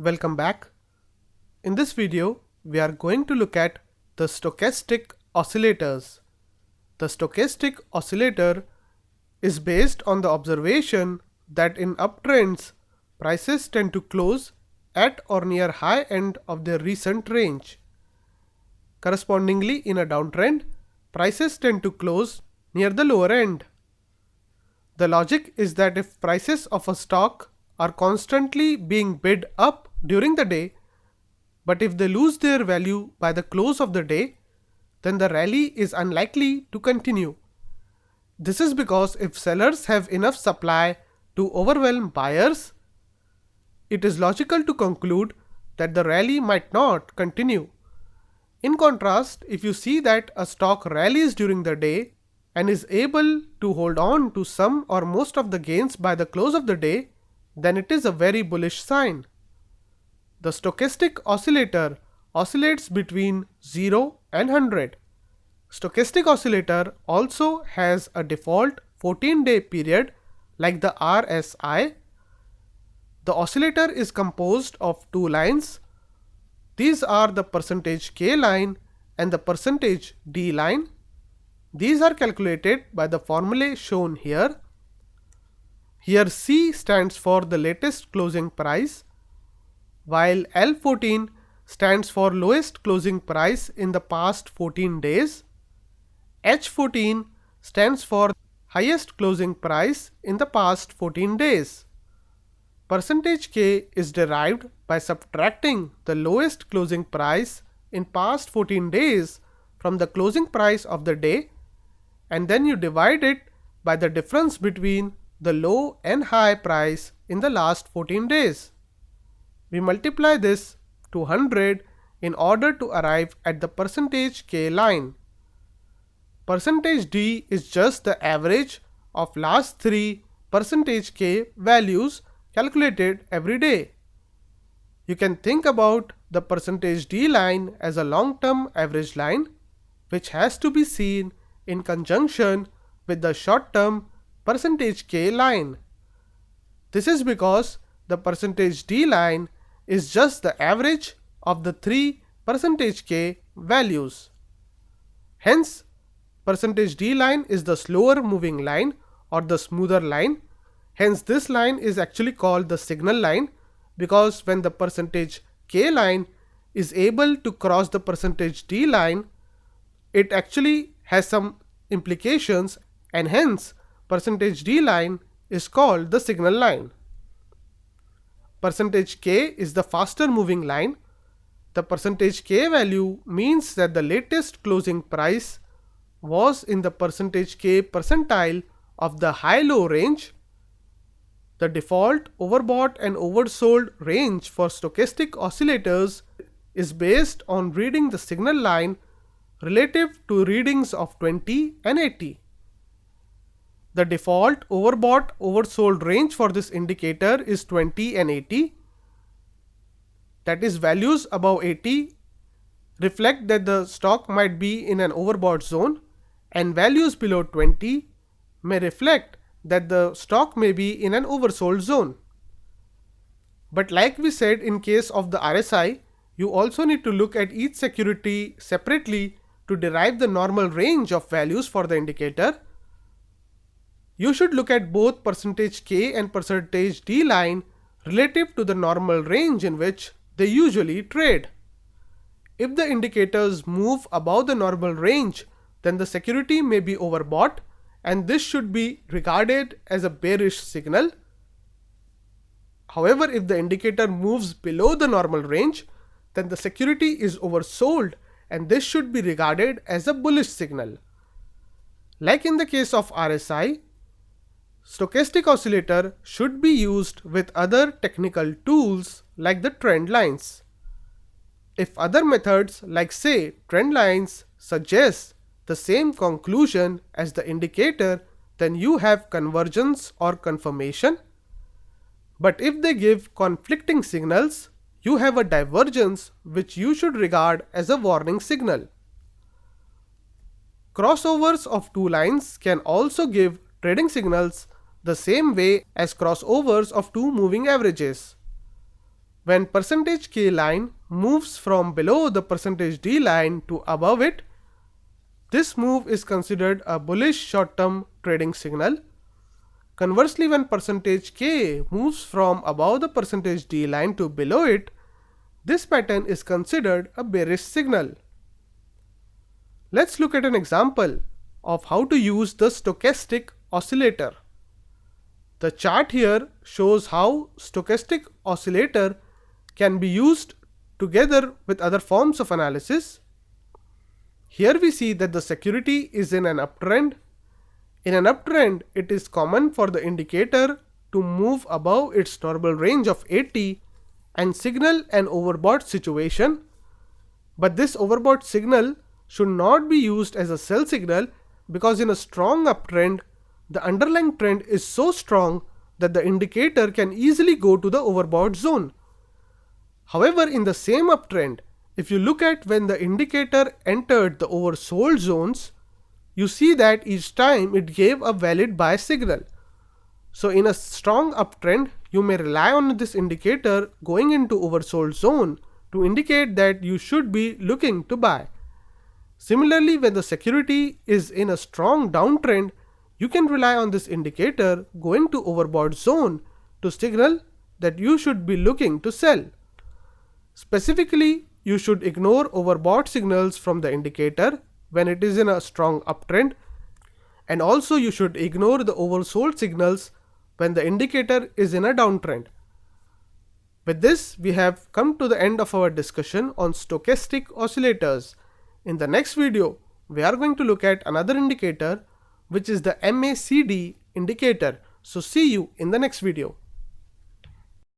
Welcome back. In this video, we are going to look at the stochastic oscillators. The stochastic oscillator is based on the observation that in uptrends, prices tend to close at or near high end of their recent range. Correspondingly, in a downtrend, prices tend to close near the lower end. The logic is that if prices of a stock are constantly being bid up during the day, but if they lose their value by the close of the day, then the rally is unlikely to continue. This is because if sellers have enough supply to overwhelm buyers, it is logical to conclude that the rally might not continue. In contrast, if you see that a stock rallies during the day and is able to hold on to some or most of the gains by the close of the day, then it is a very bullish sign. The stochastic oscillator oscillates between 0 and 100. Stochastic oscillator also has a default 14-day period like the RSI. The oscillator is composed of two lines. These are the %K line and the %D line. These are calculated by the formulae shown here. Here C stands for the latest closing price, while L14 stands for lowest closing price in the past 14 days. H14 stands for highest closing price in the past 14 days. %K is derived by subtracting the lowest closing price in past 14 days from the closing price of the day, and then you divide it by the difference between the low and high price in the last 14 days. We multiply this to 100 in order to arrive at the %K line. %D is just the average of last three %K values calculated every day. You can think about the %D line as a long-term average line, which has to be seen in conjunction with the short-term %K line. This is because the %D line is just the average of the three %K values. Hence, %D line is the slower moving line or the smoother line. Hence, this line is actually called the signal line, because when the %K line is able to cross the %D line, it actually has some implications, and hence %D line is called the signal line. %K is the faster moving line. The %K value means that the latest closing price was in the %K percentile of the high-low range. The default overbought and oversold range for stochastic oscillators is based on reading the signal line relative to readings of 20 and 80. The default overbought oversold range for this indicator is 20 and 80. That is, values above 80 reflect that the stock might be in an overbought zone, and values below 20 may reflect that the stock may be in an oversold zone. But like we said in case of the RSI, you also need to look at each security separately to derive the normal range of values for the indicator. You should look at both %K and %D line relative to the normal range in which they usually trade. If the indicators move above the normal range, then the security may be overbought, and this should be regarded as a bearish signal. However, if the indicator moves below the normal range, then the security is oversold, and this should be regarded as a bullish signal. Like in the case of RSI, stochastic oscillator should be used with other technical tools like the trend lines. If other methods like say trend lines suggest the same conclusion as the indicator, then you have convergence or confirmation. But if they give conflicting signals, you have a divergence which you should regard as a warning signal. Crossovers of two lines can also give trading signals the same way as crossovers of two moving averages. When %K line moves from below the %D line to above it, this move is considered a bullish short-term trading signal. Conversely, when %K moves from above the %D line to below it, this pattern is considered a bearish signal. Let's look at an example of how to use the stochastic oscillator. The chart here shows how stochastic oscillator can be used together with other forms of analysis. Here we see that the security is in an uptrend. In an uptrend, it is common for the indicator to move above its normal range of 80 and signal an overbought situation. But this overbought signal should not be used as a sell signal, because in a strong uptrend, the underlying trend is so strong that the indicator can easily go to the overbought zone. However, in the same uptrend, if you look at when the indicator entered the oversold zones, you see that each time it gave a valid buy signal. So in a strong uptrend, you may rely on this indicator going into oversold zone to indicate that you should be looking to buy. Similarly, when the security is in a strong downtrend, you can rely on this indicator going to overbought zone to signal that you should be looking to sell. Specifically, you should ignore overbought signals from the indicator when it is in a strong uptrend, and also you should ignore the oversold signals when the indicator is in a downtrend. With this, we have come to the end of our discussion on stochastic oscillators. In the next video, we are going to look at another indicator, which is the MACD indicator. So see you in the next video.